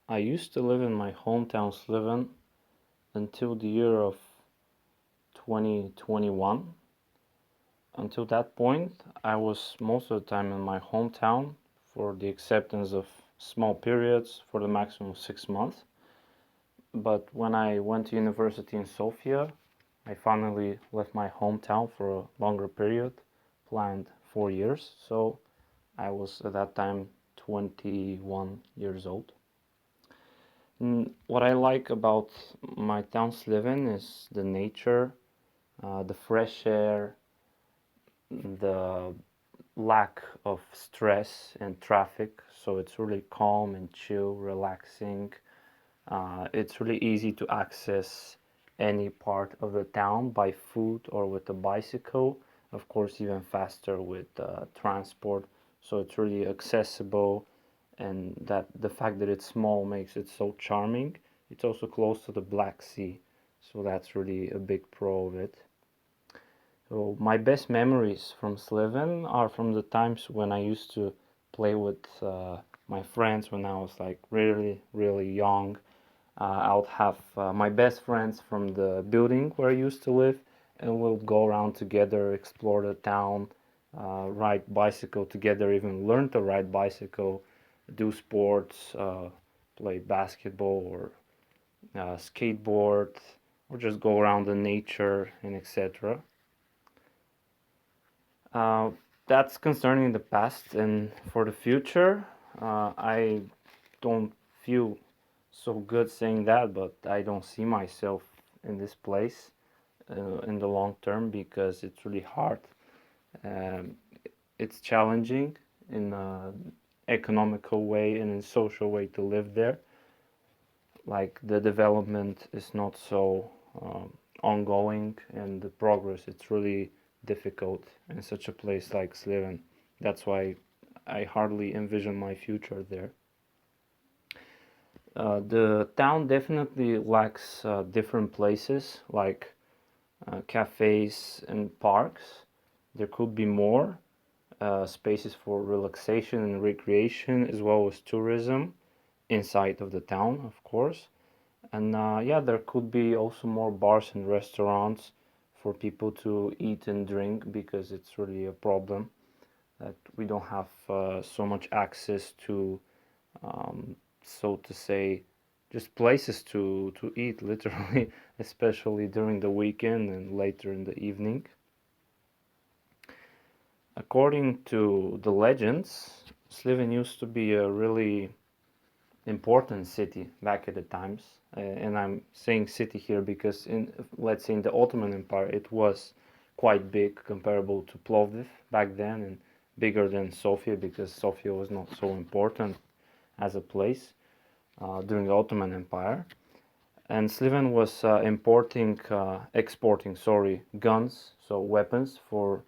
I used to live in my hometown Sliven until the year of 2021. Until that point, I was most of the time in my hometown for the acceptance of small periods for the maximum of 6 months. But when I went to university in Sofia, I finally left my hometown for a longer period, planned 4 years. So I was at that time 21 years old. What I like about my town Sliven is the nature, the fresh air, the lack of stress and traffic. So it's really calm and chill, relaxing. It's really easy to access any part of the town by foot or with a bicycle. Of course, even faster with transport. So it's really accessible, and that the fact that it's small makes it so charming. It's also close to the Black Sea, so that's really a big pro of it. So my best memories from Sliven are from the times when I used to play with my friends when I was like really, really young. I would have my best friends from the building where I used to live, and we'll go around together, explore the town, ride bicycle together, even learn to ride bicycle, do sports, play basketball or skateboard, or just go around the nature and etc. Uh, that's concerning the past, and for the future, I don't feel so good saying that, but I don't see myself in this place in the long term because it's really hard. Um, it's challenging in an economical way and in social way to live there. Like the development is not so ongoing, and the progress it's really difficult in such a place like Sliven. That's why I hardly envision my future there. The town definitely lacks different places like cafes and parks. There could be more spaces for relaxation and recreation, as well as tourism inside of the town, of course. And yeah, there could be also more bars and restaurants for people to eat and drink, because it's really a problem that we don't have so much access to, so to say, just places to eat, literally, especially during the weekend and later in the evening. According to the legends, Sliven used to be a really important city back at the times, and I'm saying city here because in, let's say, in the Ottoman Empire it was quite big, comparable to Plovdiv back then, and bigger than Sofia because Sofia was not so important as a place during the Ottoman Empire. And Sliven was exporting, sorry, guns, so weapons for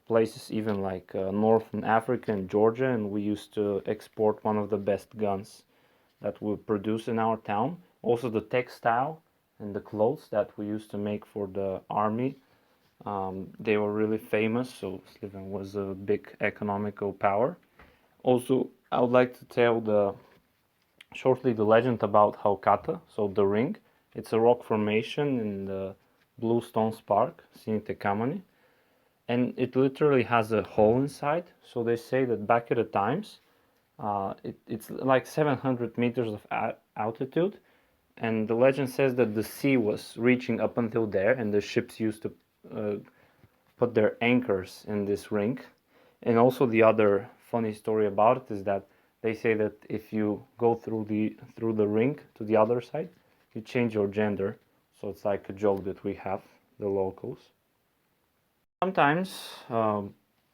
places even like Northern Africa and Georgia, and we used to export one of the best guns that we produce in our town. Also the textile and the clothes that we used to make for the army, they were really famous, so Sliven was a big economical power. Also, I would like to tell shortly the legend about Haukata, so the ring. It's a rock formation in the Blue Stones Park, Sinite Kamani, and it literally has a hole inside. So they say that back at the times, it's like 700 meters of altitude, and the legend says that the sea was reaching up until there, and the ships used to put their anchors in this ring. And also the other funny story about it is that they say that if you go through the ring to the other side, you change your gender. So it's like a joke that we have, the locals. Sometimes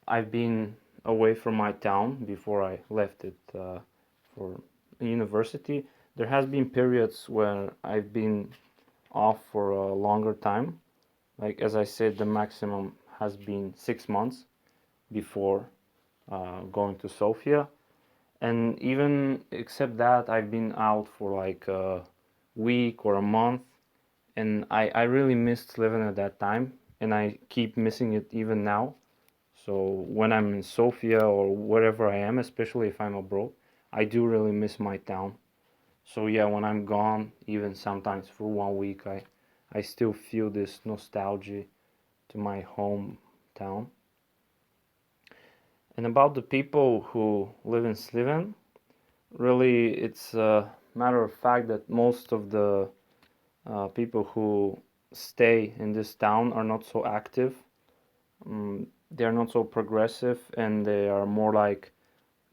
I've been away from my town before I left it for university. There has been periods where I've been off for a longer time. Like as I said, the maximum has been 6 months before going to Sofia. And even except that, I've been out for like a week or a month, and I really missed Sliven at that time, and I keep missing it even now. So when I'm in Sofia or wherever I am, especially if I'm abroad, I do really miss my town. So yeah, when I'm gone, even sometimes for 1 week, I still feel this nostalgia to my hometown. And about the people who live in Sliven, really it's a matter of fact that most of the people who stay in this town are not so active. They are not so progressive, and they are more like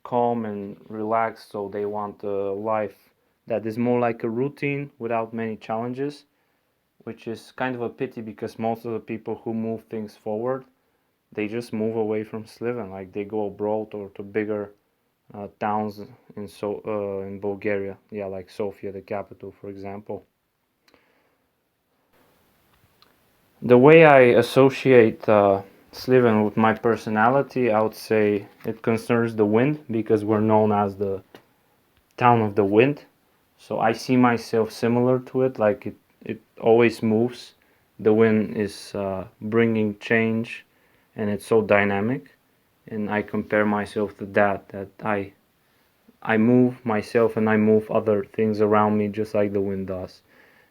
calm and relaxed. So they want a life that is more like a routine without many challenges, which is kind of a pity because most of the people who move things forward, they just move away from Sliven, like they go abroad or to bigger towns in Bulgaria, yeah, like Sofia, the capital, for example. The way I associate Sliven with my personality, I would say it concerns the wind because we're known as the town of the wind. So I see myself similar to it, like it always moves. The wind is bringing change, and it's so dynamic. And I compare myself to that I move myself and I move other things around me just like the wind does.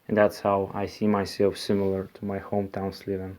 And that's how I see myself similar to my hometown Sliven.